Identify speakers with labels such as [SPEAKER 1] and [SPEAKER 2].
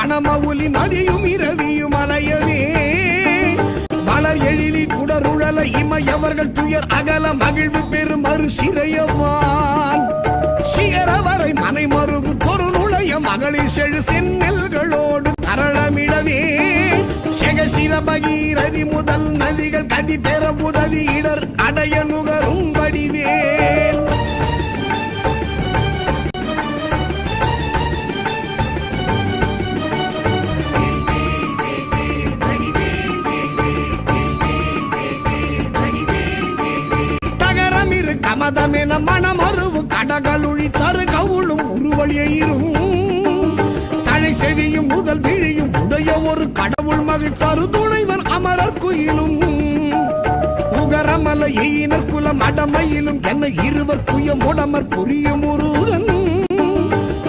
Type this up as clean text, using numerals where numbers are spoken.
[SPEAKER 1] மணமவுலி மதியும் இரவியும் அலையவே மலர் எழிலி குடருழல இமையவர்கள் துயர் அகல மகிழ்வு பெரும் மறு சிறையவான் சிகரவரை மனை மறுபு தொரு நுழைய மகளிர் செழு செந்நெல்களோடு தரளமிடவே செகசிர பகீரதி முதல் நதிகள் கதி பெற உதவி இடர் அடைய நுகரும் வடிவேல் கமதமென மணமருவு கடகளுழி தரு கவுளும் உருவழியும் தழை செவியும் முதல் விழியும் உடைய ஒரு கடவுள் மகிழ் தரு துணைவர் அமரர் குயிலும் உகரமல எயினர் குலம் அடமையிலும் என்ன இருவர் குயம் உடமர் புரியும் முருகன்